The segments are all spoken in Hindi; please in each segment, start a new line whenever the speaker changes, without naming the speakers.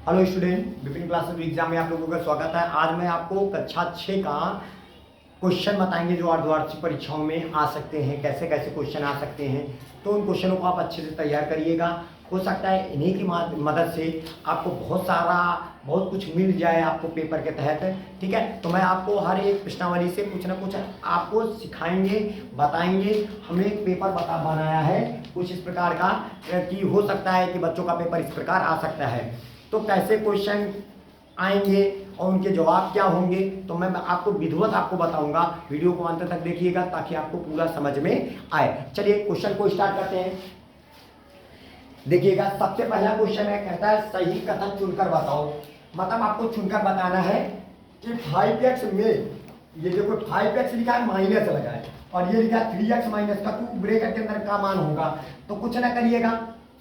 Hello student, Vipin classes exam में आप लोगों का स्वागत है। आज मैं आपको कक्षा 6 का क्वेश्चन बताएंगे जो अर्धवार्षिक परीक्षाओं में आ सकते हैं, कैसे कैसे क्वेश्चन आ सकते हैं। तो उन क्वेश्चनों को आप अच्छे से तैयार करिएगा। हो सकता है इन्हीं की मदद से आपको बहुत कुछ मिल जाए आपको पेपर के तहत। ठीक है, तो मैं आपको हर एक प्रश्नावली से कुछ ना कुछ आपको सिखाएंगे, बताएंगे। हमने एक पेपर बनाया है कुछ इस प्रकार का कि हो सकता है कि बच्चों का पेपर इस प्रकार आ सकता है। तो कैसे क्वेश्चन आएंगे और उनके जवाब क्या होंगे, तो मैं आपको विधिवत आपको बताऊंगा। वीडियो को अंत तक देखिएगा ताकि आपको पूरा समझ में आए। चलिए क्वेश्चन को स्टार्ट करते हैं। देखिएगा, सबसे पहला क्वेश्चन है, कहता है सही कथन चुनकर बताओ। मतलब आपको चुनकर बताना है कि 5x में, ये देखो 5x लिखा है, माइनस लगा है, और ये लिखा है 3x माइनस का 2 ब्रैकेट के अंदर का मान होगा। तो कुछ ना करिएगा,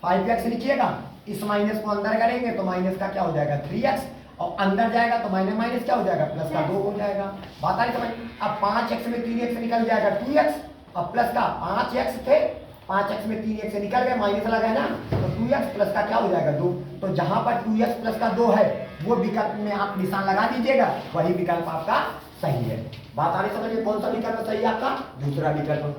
5x लिखिएगा, इस माइनस को अंदर करेंगे तो माइनस का क्या हो जाएगा 3x, और अंदर जाएगा तो माइनस माइनस क्या हो जाएगा प्लस का 2 हो जाएगा। बात आ रही समझ। अब 5x में 3x निकल जाएगा 2x, और प्लस का 5x थे, 5x में 3x से निकल गए, माइनस लगा है ना, तो 2x प्लस का क्या हो जाएगा 2। तो जहां पर 2x प्लस का 2 है वो विकल्प में आप निशान लगा दीजिएगा, वही विकल्प आपका सही है। बात आ रही समझ में। कौन सा विकल्प सही है आपका? दूसरा विकल्प।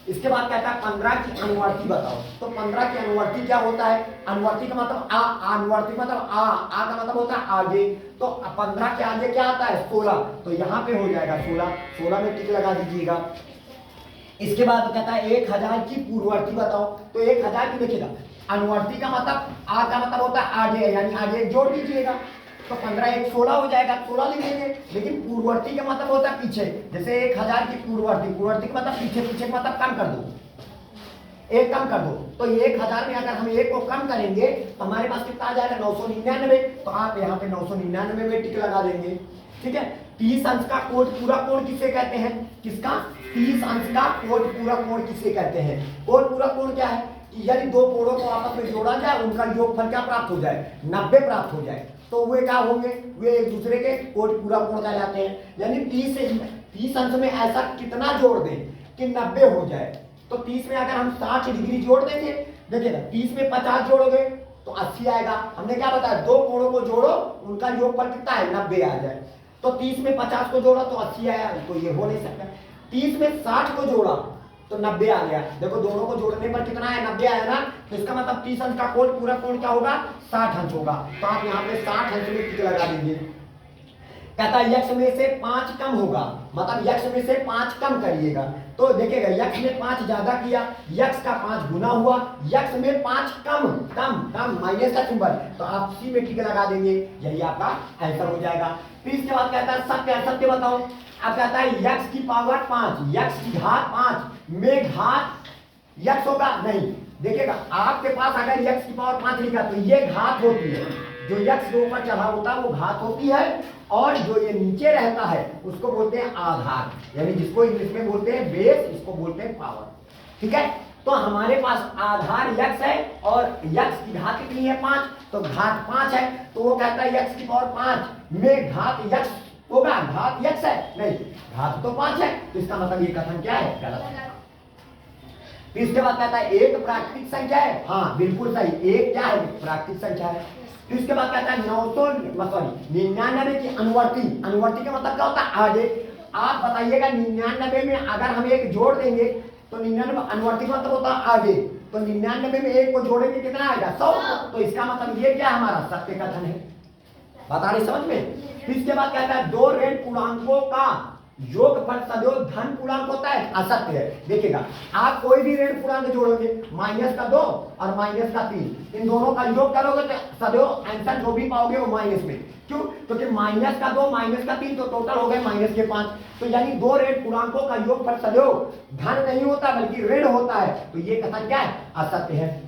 इसके बाद कहता है 15 की अनुवर्ती बताओ। तो 15 की अनुवर्ती क्या होता है? अनुवर्ती का मतलब अनुवर्ती मतलब आ का मतलब होता है आगे। तो 15 के आगे क्या आता है? 16। तो यहाँ पे हो जाएगा 16, 16 में टिक लगा दीजिएगा। इसके बाद कहता है 1000 की पूर्ववर्ती बताओ। तो 1000 की देखिएगा, अनुवर्ती का मतलब आ का मतलब होता है आगे, यानी आगे जोड़ दीजिएगा। तो 15 1 16 हो जाएगा, 16 लिख लेंगे। लेकिन पूर्ववर्ती का मतलब होता है पीछे, जैसे 1000 की पूर्ववर्ती, पूर्ववर्ती का मतलब पीछे, पीछे का मतलब कम कर दो, एक कम कर दो। तो 1000 में अगर हम एक को कम करेंगे तो हमारे पास कितना आ जाएगा 999। तो आप यहाँ पे 999 में टिक लगा देंगे। ठीक है, 30 अंश का कोट पूरा कोण किसे कहते हैं? किसका? 30 अंश का कोट पूरा कोण किसे कहते हैं? कोट पूरा कोण क्या है कि यदि दो कोणों को आपस में जोड़ा जाए, उनका योगफल क्या प्राप्त हो जाए? 90 प्राप्त हो जाए। तो वे क्या होंगे? वे एक दूसरे के कोट पूरा कोण कहलाते हैं। यानी 30 अंश में ऐसा कितना जोड़ दें कि 90 हो जाए। तो 30 में अगर हम 60 डिग्री जोड़ देंगे, देखिएगा 30 में 50 जोड़ोगे तो 80 आएगा। हमने क्या बताया? दो कोणों को जोड़ो, उनका योगफल कितना है? 90 आ जाए। तो 30 में 50 को जोड़ा तो 80 आया। तो ये हो नहीं सकता। 30 में 60 को जोड़ा तो 90 आ गया। देखो दोनों को जोड़ने पर कितना है? 90 आया ना। तो इसका मतलब 30 अंश का कोण पूरा कोण क्या होगा? 60 अंश होगा। तो आप यहाँ पे 60 अंश में टिक लगा देंगे। कहता है यक्ष में से 5 कम होगा, मतलब यक्ष में से 5 कम करिएगा। तो देखिएगा यक्ष में 5 ज्यादा किया, यक्ष का 5 गुना हुआ, यक्ष में 5 कम, कम कम माइनस का सिंबल, तो आप सी में टिक लगा देंगे, यही आपका आंसर हो जाएगा। फिर इसके बाद कहता है सत्य असत्य बताओ। अब कहता है यक्ष की पावर 5, यक्ष की घात 5 में घात यक्ष होगा नहीं। देखिएगा आपके पास अगर यक्ष की पावर 5 लिखा तो ये घात होती है, जो यक्ष के ऊपर चढ़ा होता है वो घात होती है, और जो ये नीचे रहता है उसको बोलते हैं आधार, यानी जिसको इंग्लिश में बोलते हैं बेस, इसको बोलते हैं पावर। ठीक है, तो हमारे पास आधार यक्ष है और यक्ष की घात कितनी है? 5, तो घात 5 है। तो वो कहता है यक्ष की पावर 5 में घात यक्ष होगा, घात यक्ष है नहीं, घात तो 5 है। तो इसका मतलब ये कथन क्या है? गलत है। इसके बाद कहता है एक प्राकृतिक संख्या है। हाँ बिल्कुल सही, एक क्या है? प्राकृतिक संख्या है। फिर इसके बाद कहता है 99 की अनुवर्ती, अनुवर्ती का मतलब क्या होता है? आगे। आप बताइएगा 99 में अगर हम एक जोड़ देंगे तो 99 अनुवर्ती का मतलब होता है आगे, तो 99 में एक को जोड़ेंगे कितना आएगा? 100। तो इसका मतलब ये क्या हमारा सत्य कथन है। बता रहे समझ में। फिर इसके बाद कहता है दो ऋण पूर्णांकों का योगफल सदैव धन पूर्णांक होता है, असत्य है। देखिएगा आप कोई भी ऋण पूर्णांक जोड़ोगे, माइनस का 2 और माइनस का 3, इन दोनों का योग करोगे तो सदैव आंसर जो भी पाओगे वो माइनस में। क्यों? क्योंकि माइनस का 2 माइनस का 3 तो टोटल हो गए माइनस के 5। तो यानी दो ऋण पूर्णांकों का योगफल सदैव धन नहीं होता बल्कि ऋण होता है। तो ये कथन क्या है? असत्य है।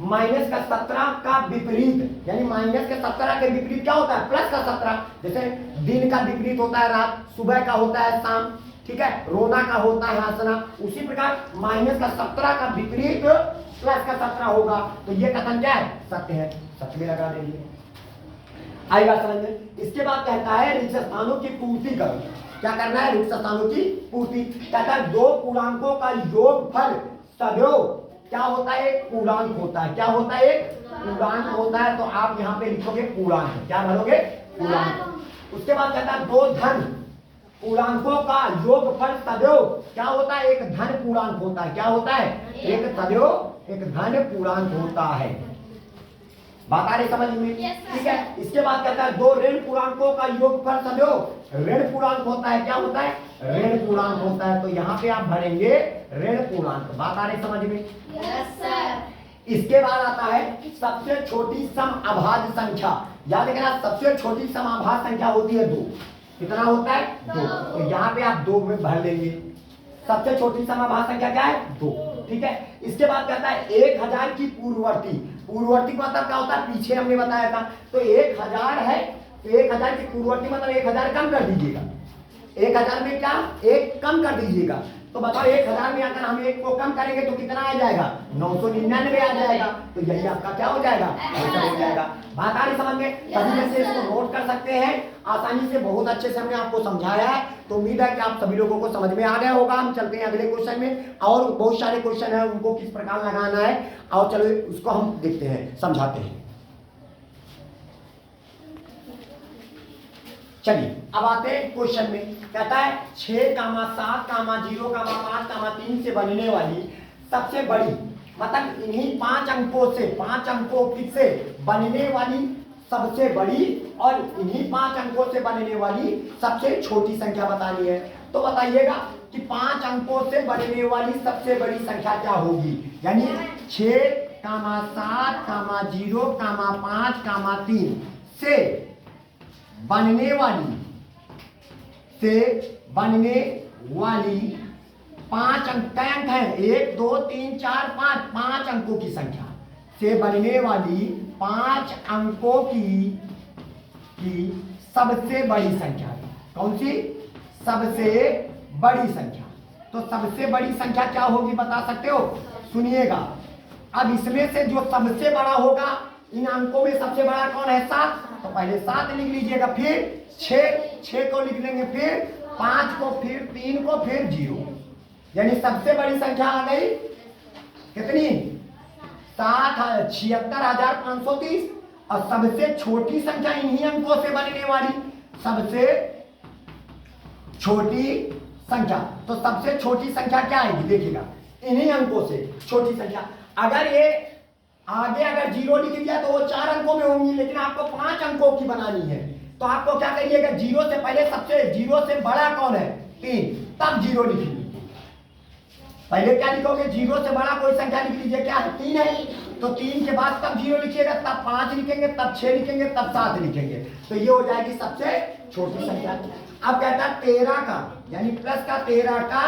माइनस का 17 का विपरीत, यानी माइनस के 17 के विपरीत क्या होता है? प्लस का 17। जैसे दिन का विपरीत होता है रात, सुबह का होता है शाम, ठीक है, रोना का होता है हंसना, उसी प्रकार माइनस का 17 का विपरीत प्लस का 17 होगा। तो ये कथन क्या है? सत्य है, सत्य में लगा देंगे। आएगा समझ में। इसके बाद कहता है रिक्त स्थानों की पूर्ति करो। क्या करना है? रिक्त स्थानों की पूर्ति। कहता है दो पूर्णांकों का योगफल सदैव क्या होता है? एक पूर्णांक होता है। क्या होता है? एक पूर्णांक होता है तो आप यहाँ पे लिखोगे पूर्णांक। क्या भरोगे? पूर्णांक। उसके बाद कहता है दो धन पूर्णांकों का योगफल सदैव क्या होता है? एक धन पूर्णांक होता है। क्या होता है? एक सदैव एक धन पूर्णांक होता है। बात आ रही समझ में? ठीक है। इसके बाद कहता है दो ऋण पूर्णांकों का योगफल सदैव ऋण पूर्णांक होता है। क्या होता है? ऋण पूर्णांक होता है। तो यहाँ पे आप भरेंगे ऋण पूर्णांक। बात आ रही समझ में?
Yes sir.
इसके बाद आता है सबसे छोटी समअभाज्य संख्या। याद रखना सबसे छोटी समअभाज्य संख्या होती है 2। कितना होता है? 2। तो यहाँ पे आप 2 में भर लेंगे। सबसे छोटी समअभाज्य संख्या क्या है? 2। ठीक है। इसके बाद कहता है 1000 की पूर्ववर्ती। पूर्ववर्ती का मतलब क्या होता है? पीछे हमने बताया था। तो 1000 है तो 1000 की पूर्ववर्ती मतलब 1000 कम कर दीजिएगा। 1000 में क्या? 1 कम कर दीजिएगा। तो बताओ 1000 में अगर हम 1 को कम करेंगे तो कितना आ जाएगा? 999 आ जाएगा। तो यही आपका क्या हो जाएगा? आंसर हो जाएगा। बात आ रही समझ में? सभी में से इसको नोट कर सकते हैं आसानी से। बहुत अच्छे से हमने आपको समझाया है। तो उम्मीद है कि आप सभी लोगों को समझ में आ गया होगा। हम चलते हैं अगले क्वेश्चन में। और बहुत सारे क्वेश्चन है, उनको किस प्रकार लगाना है और चलो उसको हम देखते हैं, समझाते हैं। चलिए अब आते हैं क्वेश्चन में। कहता है 6, 7, 0, 5, 3 से बनने वाली सबसे बड़ी मतलब इन्हीं 5 अंकों से 5 अंकों की से बनने वाली सबसे बड़ी और इन्हीं 5 अंकों से बनने वाली सबसे छोटी संख्या बतानी है। तो बताइएगा कि 5 अंकों से बनने वाली सबसे बड़ी संख्या क्या होगी? यानी 6, 7, 0, 5, 3 से बनने वाली 5 अंक। क्या अंक है? 1, 2, 3, 4, 5 5 अंकों की संख्या से बनने वाली 5 अंकों की सबसे बड़ी संख्या। कौन सी? सबसे बड़ी संख्या। तो सबसे बड़ी संख्या क्या होगी बता सकते हो? सुनिएगा। अब इसमें से जो सबसे बड़ा होगा, इन अंकों में सबसे बड़ा कौन है? 7। तो पहले 7 लिख लीजिएगा, फिर 6 को लिख लेंगे, फिर 5 को, फिर 3 को, फिर 0। यानी सबसे बड़ी संख्या आ गई कितनी? 76,530। और सबसे छोटी संख्या इन्हीं अंकों से बनने वाली सबसे छोटी संख्या। तो सबसे छोटी संख्या क्या आएगी? देखिएगा, इन्हीं अंकों से छोटी संख्या। अगर ये आगे अगर 0 लिख दिया तो वो 4 अंकों में होंगी, लेकिन आपको 5 अंकों की बनानी है। तो आपको क्या करिएगा? 0 से पहले सबसे 0 से बड़ा कौन है? 3, तब 0 लिखिए। पहले क्या लिखोगे? 0 से बड़ा कोई संख्या लिख लीजिए। क्या है? 3 है। तो 3 के बाद तब 0 लिखिएगा, तब 5 लिखेंगे, तब 6 लिखेंगे, तब 7 लिखेंगे। तो ये हो जाएगी सबसे छोटी संख्या। अब कहता है 13 का यानी प्लस का 13 का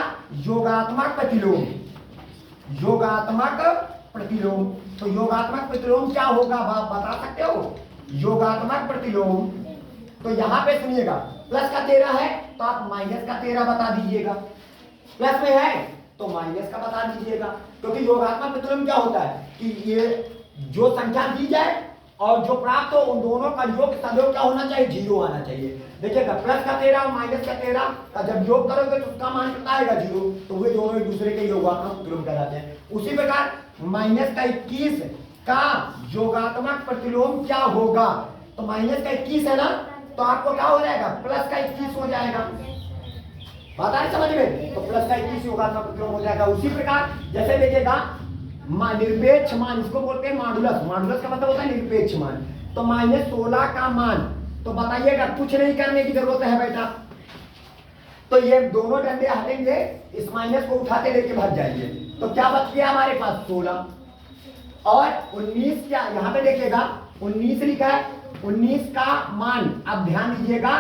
योगात्मक प्रतिलोम। योगात्मक प्रतिलोम। तो योगात्मक प्रतिलोम क्या होगा बता सकते हो? योगात्मक प्रतिलोम। तो यहां पे सुनिएगा, प्लस का 13 है तो आप माइनस का 13 बता दीजिएगा। प्लस में है तो माइनस का बता दीजिएगा। क्योंकि योगात्मक प्रतिलोम क्या होता है कि ये जो संख्या दी जाए और जो प्राप्त हो उन दोनों का योग सदैव क्या होना चाहिए? 0 आना चाहिए। देखिएगा, प्लस का 13 और माइनस का 13 का जब योग करोगे तो उसका मान कितना आएगा? 0। तो वे दोनों एक दूसरे के योगात्मक प्रतिलोम कहलाते हैं। उसी प्रकार माइनस का 21 का योगात्मक प्रतिलोम क्या होगा? तो माइनस का 21 है ना, तो आपको क्या हो जाएगा? प्लस का 21 हो जाएगा। बात आ रही समझ में? तो प्लस का 21 योगात्मक प्रतिलोम हो जाएगा। उसी प्रकार जैसे देखिएगा निरपेक्ष मान, इसको बोलते हैं मॉडुलस। मॉडुलस का मतलब होता है निरपेक्ष मान। तो -16 का मान, तो बताइएगा, कुछ नहीं करने की जरूरत है बेटा। तो ये दोनों डंडे हटेंगे, इस माइनस को उठाते लेके भाग जाएंगे। तो क्या बच गया हमारे पास? 16 और 19। क्या यहाँ पे देखिएगा 19 लिखा है। 19 का मान, अब ध्यान दीजिएगा,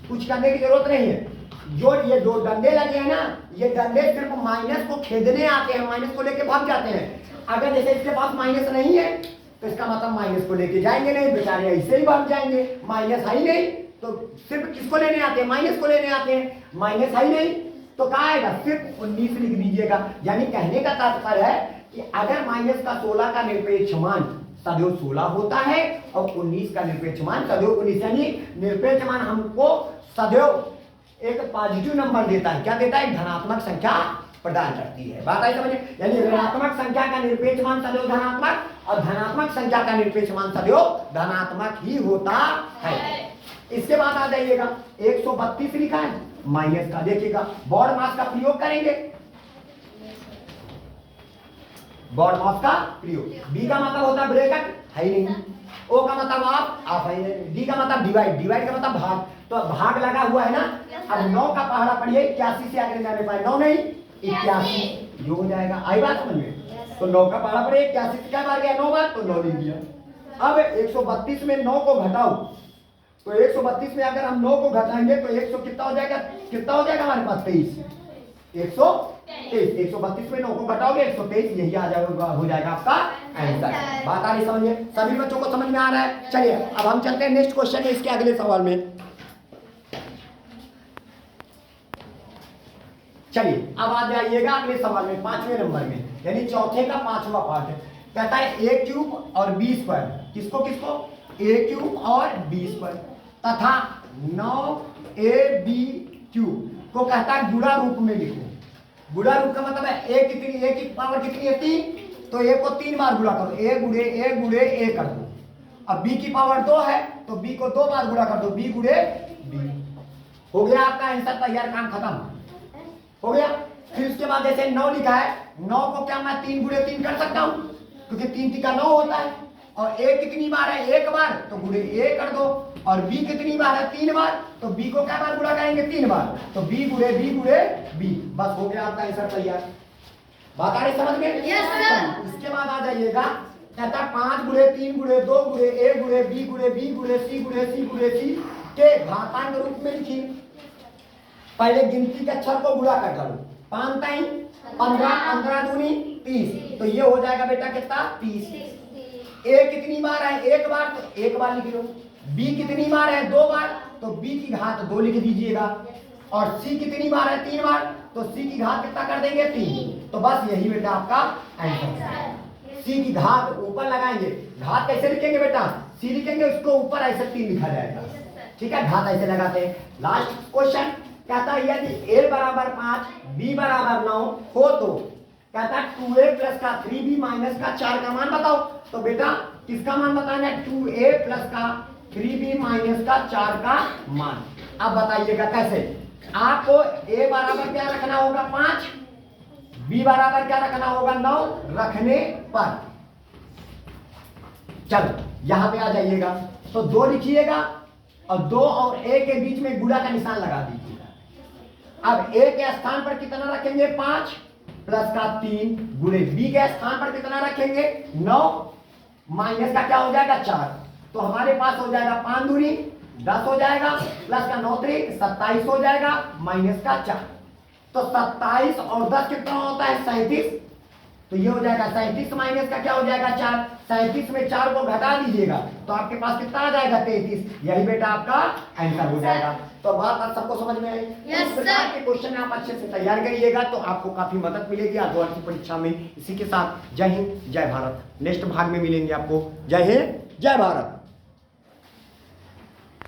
कुछ करने की जरूरत नहीं है। जो ये दो डंडे लगे हैं ना, ये डंडे सिर्फ माइनस को खेदने आते हैं, माइनस को लेके भाग जाते हैं। अगर जैसे इसके पास माइनस नहीं है तो इसका मतलब माइनस को लेके जाएंगे नहीं, बेचारे ऐसे ही भाग जाएंगे। माइनस है ही नहीं तो सिर्फ किसको लेने आते हैं? माइनस को लेने आते हैं। माइनस है ही नहीं तो क्या आएगा? सिर्फ 19 लिख दीजिएगा। यानी कहने का तात्पर्य है कि अगर माइनस का 16 का निरपेक्ष मान सदैव 16 होता है और 19 का निरपेक्ष मान सदैव 19, यानी निरपेक्ष मान हमको सदैव एक पॉजिटिव नंबर देता है। क्या देता है? धनात्मक संख्या प्रदान करती है। बात आई समझ? यानी ऋणात्मक संख्या का निरपेक्ष मान सदैव धनात्मक और धनात्मक ऋणात्मक संख्या का निरपेक्ष मान सदैव धनात्मक ही होता है। इसके बाद आ जाइएगा 132 लिखा है माइनस का, देखिएगा बॉड मास का प्रयोग करेंगे, बॉड मास का प्रयोग। बी का मतलब होता है ब्रैकेट, है ही नहीं। ओ का मतलब आप है ही नहीं। डी का मतलब डिवाइड, डिवाइड का मतलब भाग, तो भाग लगा हुआ है ना। अब 9 का पहाड़ा पढ़िए, 81 से आगे जाने पाए, 9 नहीं 81, ये हो जाएगा। आई बात समझ में? तो 9 का पहाड़ा पढ़िए, 81 से क्या बार गया, 9 बार, तो 9 लिख दिया। अब 132 में 9 को घटाओ, तो 132 में अगर हम 9 को घटाएंगे तो 100 कितना हो जाएगा, कितना हो जाएगा हमारे पास 23, 123। 132 में 9 को घटाओगे 123, यही आ जाएगा, हो जाएगा आपका आंसर। बात आ रही समझिए, सभी बच्चों को समझ में आ रहा है। चलिए अब हम चलते हैं नेक्स्ट क्वेश्चन है, इसके अगले सवाल में। चलिए अब आ जाइएगा अगले सवाल में, 5वें नंबर में, यानी चौथे का 5वां पार्ट है। कहता है a क्यूब और b स्क्वायर, किसको किसको, a क्यूब और b स्क्वायर तथा 9ab क्यूब को कहता है गुणा रूप में लिखो। गुणा रूप का मतलब है a कितनी, a की पावर कितनी है 3, तो a को 3 बार गुणा करो, a गुणे a कर दो। अब b की पावर 2 है तो b को 2 बार गुणा कर दो, b गुणे b। हो गया आपका आंसर तैयार, काम खत्म हो गया। फिर उसके बाद जैसे 9 लिखा है, 9 को क्या मैं 3 गुणे 3 कर सकता हूँ, क्योंकि 3 3 का 9 होता है। और a कितनी बार है, 1 बार, तो गुणे a कर दो। और b कितनी बार है, 3 बार, तो b को क्या बार गुणा करेंगे, 3 बार, तो b गुणे b। बस हो गया आपका आंसर तैयार। बात आ रही समझ में?
Yes sir.
इसके बाद आ जाइएगा, कहता 5 गुणे 3 गुणे 2 गुणे a गुणे b गुणे b गुणे c गुणे c के घातांक रूप में लिखिए। पहले गिनती के अक्षर को गुणा कर डालो, 5 3 15, 15 दूनी 30, तो ये हो जाएगा बेटा कितना, 30। a कितनी बार है, 1 बार, तो 1 बार लिख लो। b कितनी बार है, 2 बार, तो b की घात 2 लिख दीजिएगा। और c कितनी बार है, 3 बार, तो c की घात कितना कर देंगे, 3। तो बस यही बेटा आपका आंसर है। c की घात ऊपर लगाएंगे, घात कैसे लिखेंगे बेटा, c लिखेंगे उसको ऊपर ऐसे 3 लिखा जाएगा, ठीक है, घात ऐसे लगाते हैं। लास्ट क्वेश्चन कहता है यदि a बराबर 5 b बराबर 9 हो तो कहता है 2a प्लस का 3b माइनस का 4 का मान बताओ। तो बेटा किसका मान बताना है, 2a प्लस का 3b माइनस का 4 का मान। अब बताइएगा कैसे, आपको a बराबर क्या रखना होगा, 5, b बराबर क्या रखना होगा, 9 रखने पर। चलो यहां पे आ जाइएगा, तो 2 लिखिएगा और 2 और a के बीच में गुणा का निशान लगा दीजिएगा। अब a के स्थान पर कितना रखेंगे, 5 प्लस का 3 गुणे b के स्थान पर कितना रखेंगे, 9 माइनस का क्या हो जाएगा, 4। तो हमारे पास हो जाएगा 5 दूनी 10 हो जाएगा, प्लस का 9 3 27 हो जाएगा, माइनस का 4। तो 27 और 10 कितना होता है, 37। तो ये हो जाएगा 37 माइनस का क्या हो जाएगा, 4। 37 में 4 को घटा दीजिएगा तो आपके पास कितना आ जाएगा, 33। यही बेटा आपका आंसर हो जाएगा। तो बात आप सबको समझ में आई? इस प्रकार के क्वेश्चन आप अच्छे से तैयार करिएगा तो आपको काफी मदद मिलेगी आगे की परीक्षा में। इसी के साथ जय हिंद जय भारत। नेक्स्ट भाग में मिलेंगे आपको। जय हिंद जय भारत।